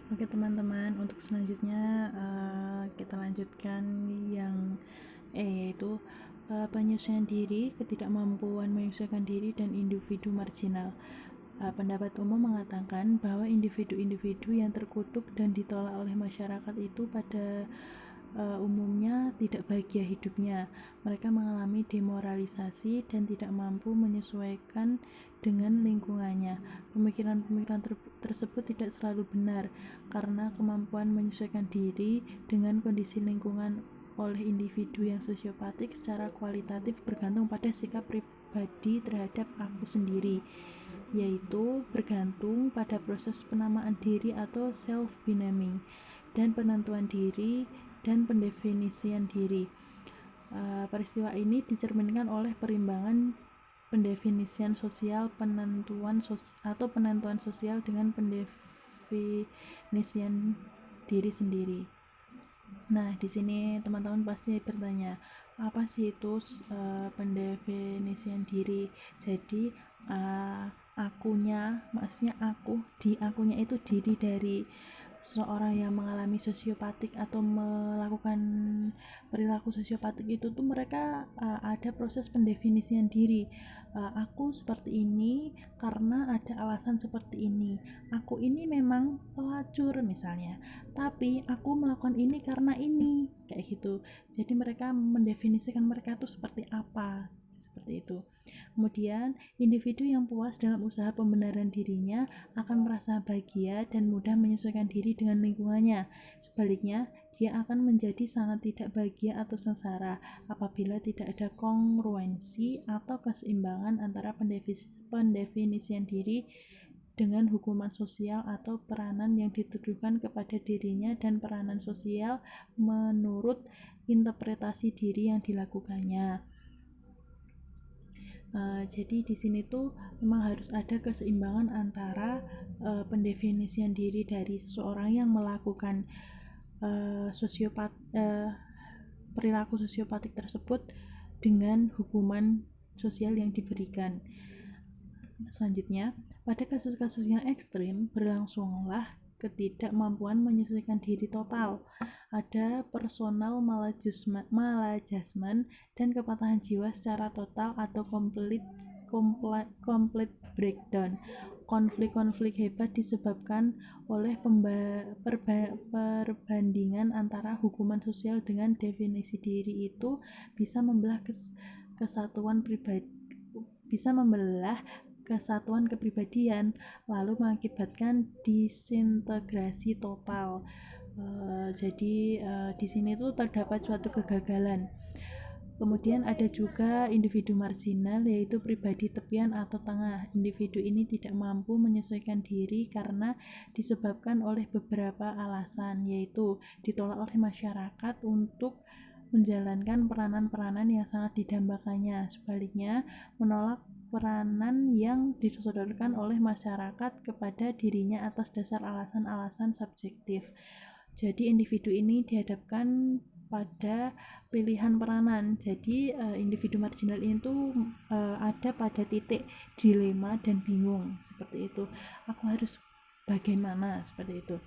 Oke teman-teman, untuk selanjutnya kita lanjutkan yang yaitu penyesuaian diri, ketidakmampuan menyesuaikan diri, dan individu marginal. Pendapat umum mengatakan bahwa individu-individu yang terkutuk dan ditolak oleh masyarakat itu pada umumnya tidak bahagia hidupnya. Mereka mengalami demoralisasi dan tidak mampu menyesuaikan dengan lingkungannya. Pemikiran-pemikiran tersebut tidak selalu benar, karena kemampuan menyesuaikan diri dengan kondisi lingkungan oleh individu yang sosiopatik secara kualitatif bergantung pada sikap pribadi terhadap aku sendiri, yaitu bergantung pada proses penamaan diri atau self-benaming dan penentuan diri dan pendefinisian diri. Peristiwa ini dicerminkan oleh perimbangan pendefinisian sosial, penentuan sosial dengan pendefinisian diri sendiri. Nah, di sini teman-teman pasti bertanya, apa sih itu pendefinisian diri? Jadi akunya itu diri dari seseorang yang mengalami sosiopatik atau melakukan perilaku sosiopatik itu tuh mereka ada proses pendefinisian diri. Aku seperti ini karena ada alasan seperti ini. Aku ini memang pelacur misalnya, tapi aku melakukan ini karena ini, kayak gitu. Jadi mereka mendefinisikan mereka itu seperti apa, seperti itu. Kemudian, individu yang puas dalam usaha pembenaran dirinya akan merasa bahagia dan mudah menyesuaikan diri dengan lingkungannya. Sebaliknya, dia akan menjadi sangat tidak bahagia atau sengsara apabila tidak ada kongruensi atau keseimbangan antara pendefinisian diri dengan hukuman sosial atau peranan yang dituduhkan kepada dirinya dan peranan sosial menurut interpretasi diri yang dilakukannya. Jadi di sini tuh memang harus ada keseimbangan antara pendefinisian diri dari seseorang yang melakukan perilaku sosiopatik tersebut dengan hukuman sosial yang diberikan. Selanjutnya, pada kasus-kasus yang ekstrim berlangsunglah ketidakmampuan menyesuaikan diri total. Ada personal maladjustment dan kepatahan jiwa secara total atau complete breakdown. Konflik-konflik hebat disebabkan oleh perbandingan antara hukuman sosial dengan definisi diri itu bisa membelah kesatuan kepribadian, lalu mengakibatkan disintegrasi total. Jadi di sini tuh terdapat suatu kegagalan. Kemudian ada juga individu marginal, yaitu pribadi tepian atau tengah. Individu ini tidak mampu menyesuaikan diri karena disebabkan oleh beberapa alasan, yaitu ditolak oleh masyarakat untuk menjalankan peranan-peranan yang sangat didambakannya. Sebaliknya, menolak peranan yang disodorkan oleh masyarakat kepada dirinya atas dasar alasan-alasan subjektif. Jadi individu ini dihadapkan pada pilihan peranan. Jadi individu marginal itu ada pada titik dilema dan bingung seperti itu. Aku harus bagaimana, seperti itu.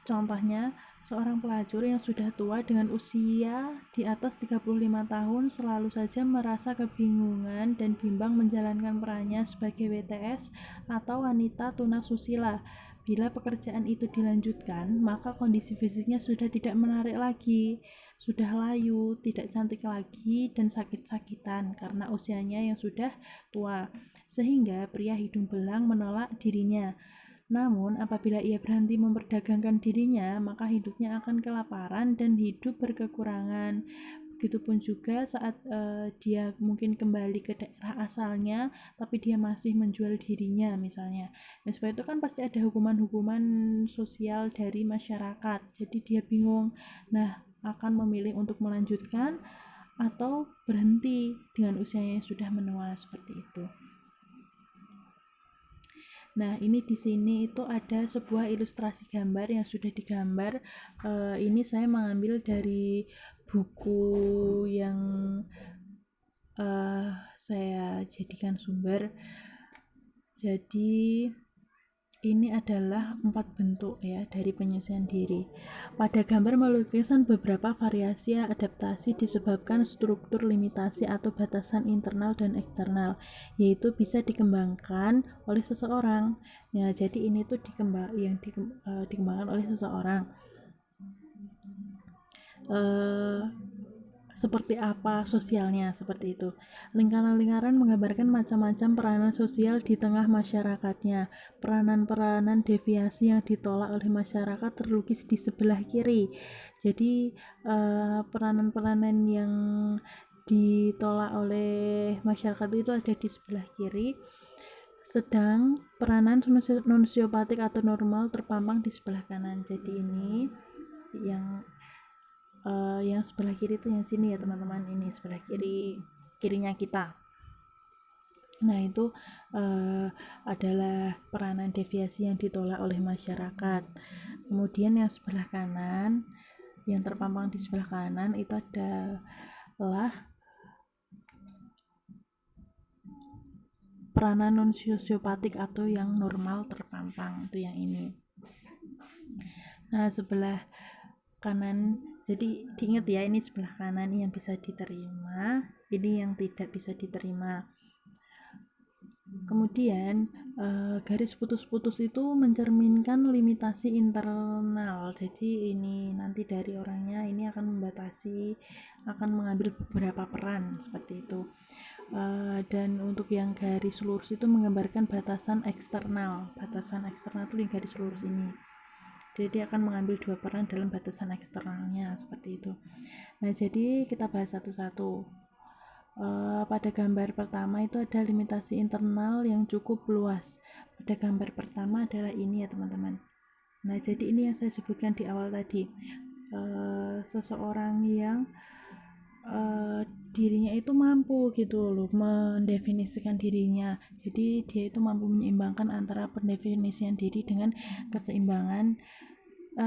Contohnya, seorang pelacur yang sudah tua dengan usia di atas 35 tahun selalu saja merasa kebingungan dan bimbang menjalankan perannya sebagai WTS atau wanita tunasusila. Bila pekerjaan itu dilanjutkan, maka kondisi fisiknya sudah tidak menarik lagi, sudah layu, tidak cantik lagi, dan sakit-sakitan karena usianya yang sudah tua. Sehingga pria hidung belang menolak dirinya. Namun, apabila ia berhenti memperdagangkan dirinya, maka hidupnya akan kelaparan dan hidup berkekurangan. Begitupun juga saat dia mungkin kembali ke daerah asalnya, tapi dia masih menjual dirinya misalnya. Dan sebab itu kan pasti ada hukuman-hukuman sosial dari masyarakat. Jadi dia bingung. Nah, akan memilih untuk melanjutkan atau berhenti dengan usianya yang sudah menua, seperti itu. Nah, ini di sini itu ada sebuah ilustrasi gambar yang sudah digambar. Ini saya mengambil dari buku yang saya jadikan sumber. Jadi ini adalah 4 bentuk ya dari penyucian diri. Pada gambar melukiskan beberapa variasi adaptasi disebabkan struktur limitasi atau batasan internal dan eksternal, yaitu bisa dikembangkan oleh seseorang. Ya, jadi ini tuh dikembangkan oleh seseorang. Seperti apa sosialnya, seperti itu. Lingkaran-lingkaran menggambarkan macam-macam peranan sosial di tengah masyarakatnya. Peranan-peranan deviasi yang ditolak oleh masyarakat terlukis di sebelah kiri. Jadi peranan-peranan yang ditolak oleh masyarakat itu ada di sebelah kiri, sedang peranan non-siopatik atau normal terpampang di sebelah kanan. Jadi ini yang sebelah kiri itu yang sini ya teman-teman, ini sebelah kirinya kita. Nah itu adalah peranan deviasi yang ditolak oleh masyarakat. Kemudian yang sebelah kanan, yang terpampang di sebelah kanan itu adalah peranan non sosiopatik atau yang normal terpampang, itu yang ini. Nah sebelah kanan, jadi diingat ya, ini sebelah kanan yang bisa diterima, ini yang tidak bisa diterima. Kemudian garis putus-putus itu mencerminkan limitasi internal. Jadi ini nanti dari orangnya ini akan membatasi, akan mengambil beberapa peran seperti itu. Dan untuk yang garis lurus itu menggambarkan batasan eksternal. Batasan eksternal itu di garis lurus ini. Jadi dia akan mengambil 2 peran dalam batasan eksternalnya, seperti itu. Nah jadi kita bahas satu-satu. Pada gambar pertama itu ada limitasi internal yang cukup luas. Pada gambar pertama adalah ini ya teman-teman. Nah jadi ini yang saya sebutkan di awal tadi, seseorang yang dirinya itu mampu gitu loh mendefinisikan dirinya. Jadi dia itu mampu menyeimbangkan antara pendefinisian diri dengan keseimbangan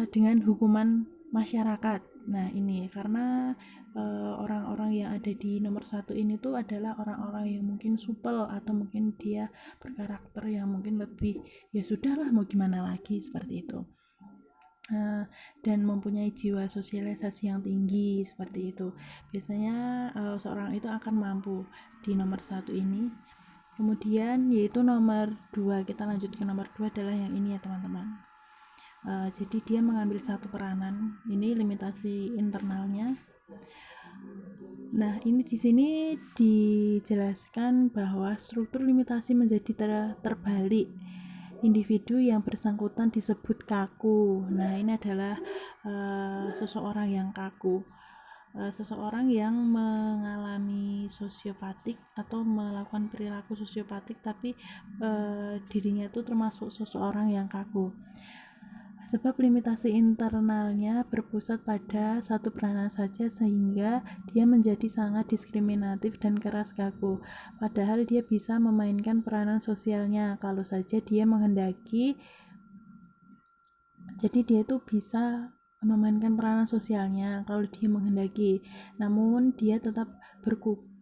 dengan hukuman masyarakat. Nah ini karena orang-orang yang ada di nomor 1 ini tuh adalah orang-orang yang mungkin supel atau mungkin dia berkarakter yang mungkin lebih ya sudahlah mau gimana lagi, seperti itu. Dan mempunyai jiwa sosialisasi yang tinggi, seperti itu. Biasanya seorang itu akan mampu di nomor 1 ini. Kemudian yaitu nomor 2, kita lanjut ke nomor 2 adalah yang ini ya teman-teman. Jadi dia mengambil satu peranan, ini limitasi internalnya. Nah ini di sini dijelaskan bahwa struktur limitasi menjadi terbalik. Individu yang bersangkutan disebut kaku. Nah ini adalah seseorang yang kaku, seseorang yang mengalami sosiopatik atau melakukan perilaku sosiopatik, tapi dirinya itu termasuk seseorang yang kaku. Sebab limitasi internalnya berpusat pada satu peranan saja sehingga dia menjadi sangat diskriminatif dan keras kaku. Padahal dia bisa memainkan peranan sosialnya kalau saja dia menghendaki. Jadi dia itu bisa memainkan peranan sosialnya kalau dia menghendaki. Namun dia tetap berkukuh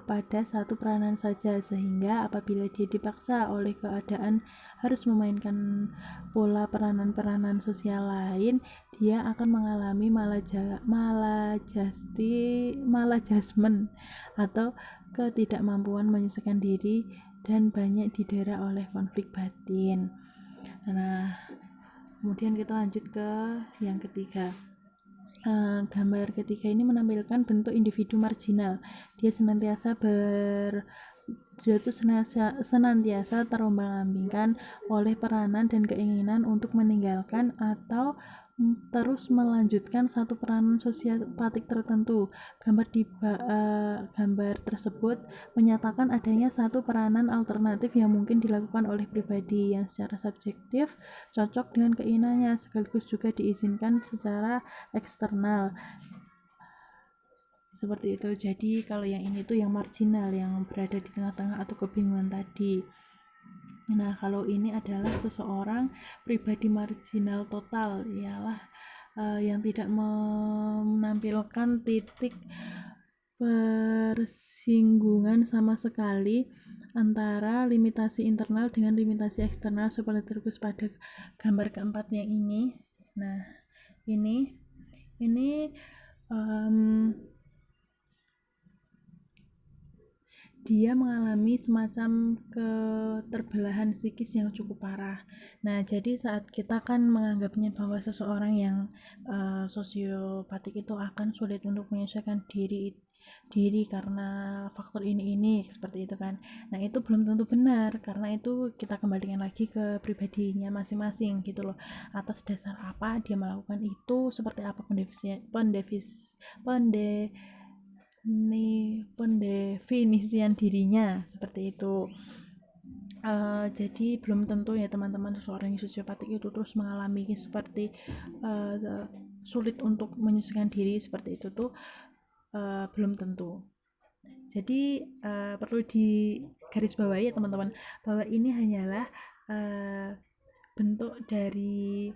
pada satu peranan saja, sehingga apabila dia dipaksa oleh keadaan harus memainkan pola peranan-peranan sosial lain, dia akan mengalami maladjustment atau ketidakmampuan menyesuaikan diri dan banyak didera oleh konflik batin. Nah kemudian kita lanjut ke yang ketiga. Gambar ketiga ini menampilkan bentuk individu marginal. Dia senantiasa terombang-ambingkan oleh peranan dan keinginan untuk meninggalkan atau terus melanjutkan satu peranan sosiopatik tertentu. Gambar tersebut menyatakan adanya satu peranan alternatif yang mungkin dilakukan oleh pribadi yang secara subjektif cocok dengan keinginannya, sekaligus juga diizinkan secara eksternal, seperti itu. Jadi kalau yang ini tuh yang marginal, yang berada di tengah-tengah atau kebingungan tadi. Nah kalau ini adalah seseorang pribadi marginal total, ialah yang tidak menampilkan titik persinggungan sama sekali antara limitasi internal dengan limitasi eksternal seperti terus pada gambar keempatnya ini. Nah, ini dia mengalami semacam keterbelahan psikis yang cukup parah. Nah, jadi saat kita kan menganggapnya bahwa seseorang yang sosiopatik itu akan sulit untuk menyesuaikan diri karena faktor ini seperti itu kan. Nah, itu belum tentu benar karena itu kita kembalikan lagi ke pribadinya masing-masing gitu loh. Atas dasar apa dia melakukan itu, seperti apa pendefinisian dirinya seperti itu. Jadi belum tentu ya teman-teman seseorang yang sosiopatik itu terus mengalami seperti sulit untuk menyesuaikan diri seperti itu tuh belum tentu. Jadi perlu digarisbawahi ya teman-teman bahwa ini hanyalah bentuk dari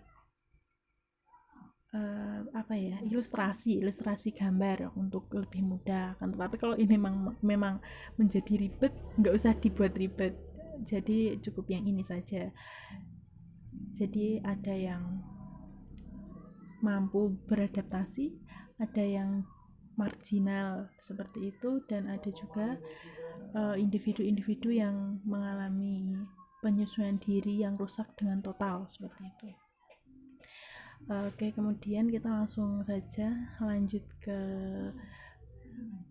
ilustrasi gambar untuk lebih mudah kan. Tapi kalau ini memang menjadi ribet, nggak usah dibuat ribet, jadi cukup yang ini saja. Jadi ada yang mampu beradaptasi, ada yang marginal seperti itu, dan ada juga individu-individu yang mengalami penyesuaian diri yang rusak dengan total seperti itu. Oke, kemudian kita langsung saja lanjut ke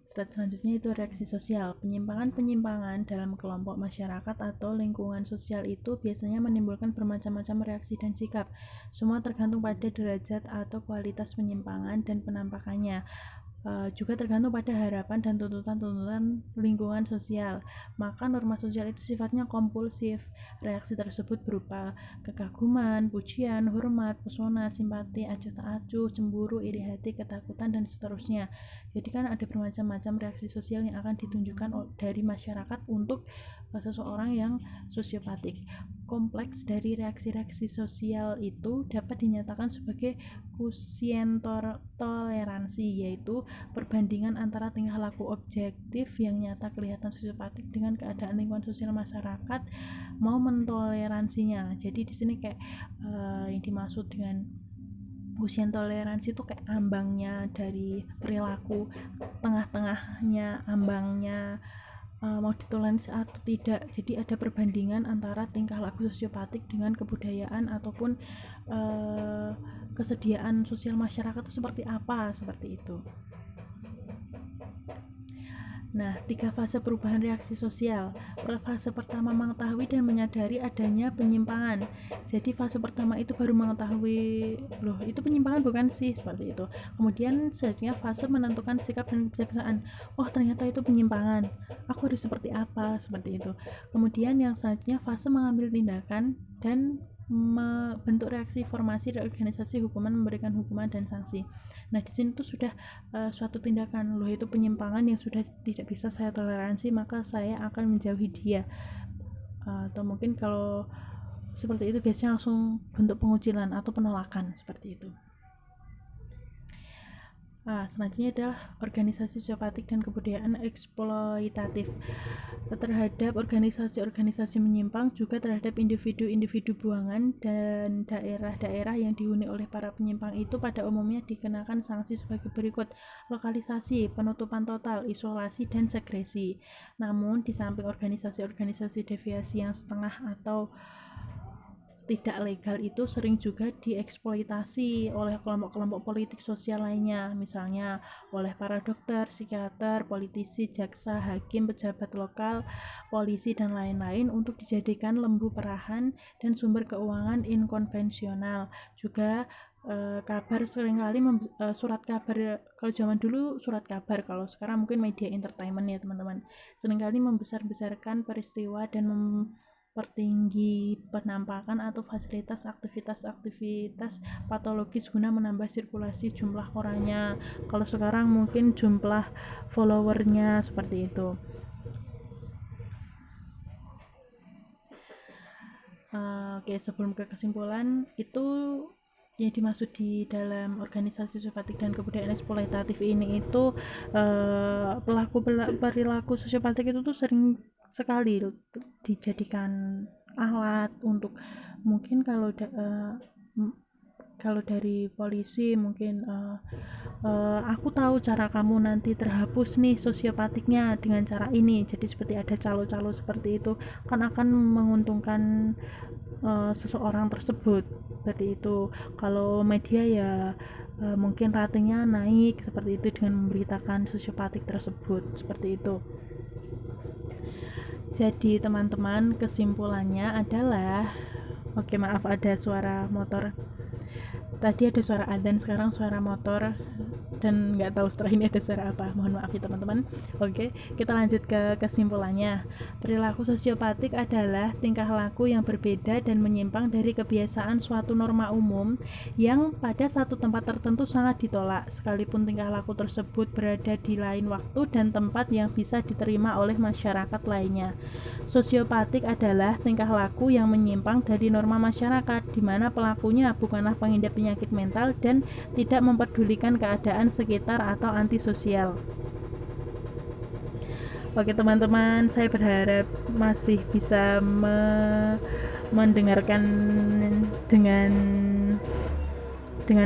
slide selanjutnya, itu reaksi sosial. Penyimpangan dalam kelompok masyarakat atau lingkungan sosial itu biasanya menimbulkan bermacam-macam reaksi dan sikap. Semua tergantung pada derajat atau kualitas penyimpangan dan penampakannya. Juga tergantung pada harapan dan tuntutan lingkungan sosial. Maka norma sosial itu sifatnya kompulsif. Reaksi tersebut berupa kekaguman, pujian, hormat, pesona, simpati, acuh tak acuh, cemburu, iri hati, ketakutan, dan seterusnya. Jadi kan ada bermacam-macam reaksi sosial yang akan ditunjukkan dari masyarakat untuk seseorang yang sosiopatik. Kompleks dari reaksi-reaksi sosial itu dapat dinyatakan sebagai kusien toleransi, yaitu perbandingan antara tingkah laku objektif yang nyata kelihatan sosiopatik dengan keadaan lingkungan sosial masyarakat mau mentoleransinya. Jadi di sini kayak yang dimaksud dengan kusien toleransi itu kayak ambangnya dari perilaku, tengah-tengahnya ambangnya mau ditoleransi atau tidak. Jadi ada perbandingan antara tingkah laku sosiopatik dengan kebudayaan ataupun kesediaan sosial masyarakat itu seperti apa, seperti itu. Nah, 3 fase perubahan reaksi sosial. Fase pertama mengetahui dan menyadari adanya penyimpangan. Jadi fase pertama itu baru mengetahui, loh itu penyimpangan bukan sih, seperti itu. Kemudian selanjutnya fase menentukan sikap dan kebijaksanaan. Oh ternyata itu penyimpangan, aku harus seperti apa, seperti itu. Kemudian yang selanjutnya fase mengambil tindakan dan membentuk reaksi formasi dan organisasi hukuman, memberikan hukuman dan sanksi. Nah di sini tuh sudah suatu tindakan, loh itu penyimpangan yang sudah tidak bisa saya toleransi, maka saya akan menjauhi dia. Atau mungkin kalau seperti itu biasanya langsung bentuk pengucilan atau penolakan seperti itu. Selanjutnya adalah organisasi sosiopatik dan kebudayaan eksploitatif. Terhadap organisasi-organisasi menyimpang, juga terhadap individu-individu buangan dan daerah-daerah yang dihuni oleh para penyimpang itu pada umumnya dikenakan sanksi sebagai berikut: lokalisasi, penutupan total, isolasi, dan segresi. Namun di samping organisasi-organisasi deviasi yang setengah atau tidak legal itu sering juga dieksploitasi oleh kelompok-kelompok politik sosial lainnya, misalnya oleh para dokter, psikiater, politisi, jaksa, hakim, pejabat lokal, polisi, dan lain-lain untuk dijadikan lembu perahan dan sumber keuangan inkonvensional. Juga kabar seringkali surat kabar, kalau zaman dulu surat kabar, kalau sekarang mungkin media entertainment ya teman-teman, seringkali membesar-besarkan peristiwa dan pertinggi penampakan atau fasilitas aktivitas-aktivitas patologis guna menambah sirkulasi jumlah korannya. Kalau sekarang mungkin jumlah followernya seperti itu. Oke, sebelum ke kesimpulan, itu yang dimaksud di dalam organisasi sosiopatik dan kebudayaan eksploitatif ini itu perilaku sosiopatik itu tuh sering sekali dijadikan alat untuk mungkin kalau dari polisi mungkin aku tahu cara kamu nanti terhapus nih sosiopatiknya dengan cara ini, jadi seperti ada calo-calo seperti itu kan akan menguntungkan seseorang tersebut seperti itu. Kalau media ya mungkin ratingnya naik seperti itu dengan memberitakan sosiopatik tersebut seperti itu. Jadi teman-teman, kesimpulannya adalah oke, maaf ada suara motor. Tadi ada suara adzan, sekarang suara motor, dan nggak tahu setelah ini ada suara apa. Mohon maaf ya teman-teman. Oke, kita lanjut ke kesimpulannya. Perilaku sosiopatik adalah tingkah laku yang berbeda dan menyimpang dari kebiasaan suatu norma umum yang pada satu tempat tertentu sangat ditolak, sekalipun tingkah laku tersebut berada di lain waktu dan tempat yang bisa diterima oleh masyarakat lainnya. Sosiopatik adalah tingkah laku yang menyimpang dari norma masyarakat, di mana pelakunya bukanlah pengidap penyakit mental dan tidak memperdulikan keadaan sekitar atau antisosial. Oke teman-teman, saya berharap masih bisa mendengarkan dengan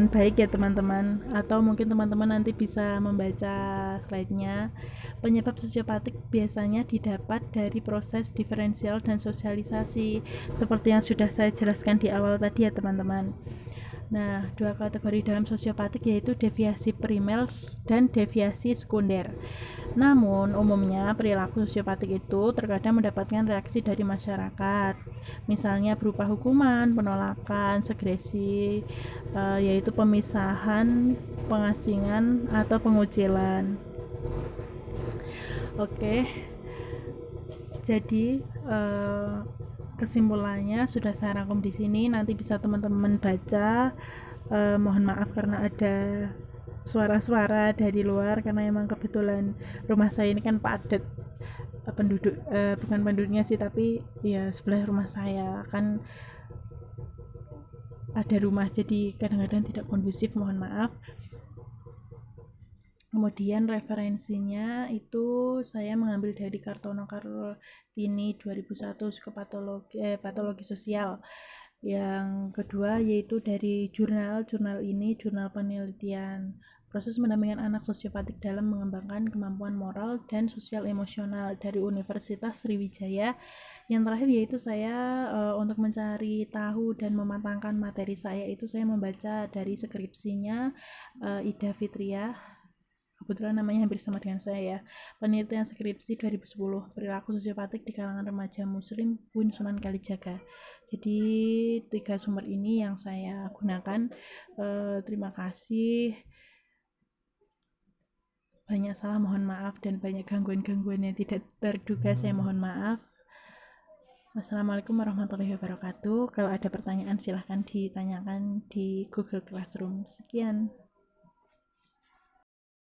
baik ya teman-teman, atau mungkin teman-teman nanti bisa membaca slide-nya. Penyebab sosiopatik biasanya didapat dari proses diferensial dan sosialisasi seperti yang sudah saya jelaskan di awal tadi ya teman-teman. Nah, dua kategori dalam sosiopatik yaitu deviasi primer dan deviasi sekunder. Namun, umumnya perilaku sosiopatik itu terkadang mendapatkan reaksi dari masyarakat, misalnya berupa hukuman, penolakan, segresi, yaitu pemisahan, pengasingan, atau pengucilan. Oke, jadi kesimpulannya sudah saya rangkum di sini. Nanti bisa teman-teman baca. Mohon maaf karena ada suara-suara dari luar karena emang kebetulan rumah saya ini kan padat penduduk, bukan penduduknya sih, tapi ya sebelah rumah saya kan ada rumah, jadi kadang-kadang tidak kondusif, mohon maaf. Kemudian referensinya itu saya mengambil dari Kartono Kartini 2001 patologi sosial. Yang kedua yaitu dari jurnal penelitian proses pendampingan anak sosiopatik dalam mengembangkan kemampuan moral dan sosial emosional dari Universitas Sriwijaya. Yang terakhir yaitu saya untuk mencari tahu dan mematangkan materi saya itu saya membaca dari skripsinya Ida Fitriah, kebetulan namanya hampir sama dengan saya ya, penelitian skripsi 2010 perilaku sosiopatik di kalangan remaja muslim UIN Sunan Kalijaga. Jadi 3 sumber ini yang saya gunakan. Terima kasih, banyak salah mohon maaf, dan banyak gangguan-gangguan yang tidak terduga saya mohon maaf. Wassalamualaikum warahmatullahi wabarakatuh. Kalau ada pertanyaan silahkan ditanyakan di Google Classroom. Sekian.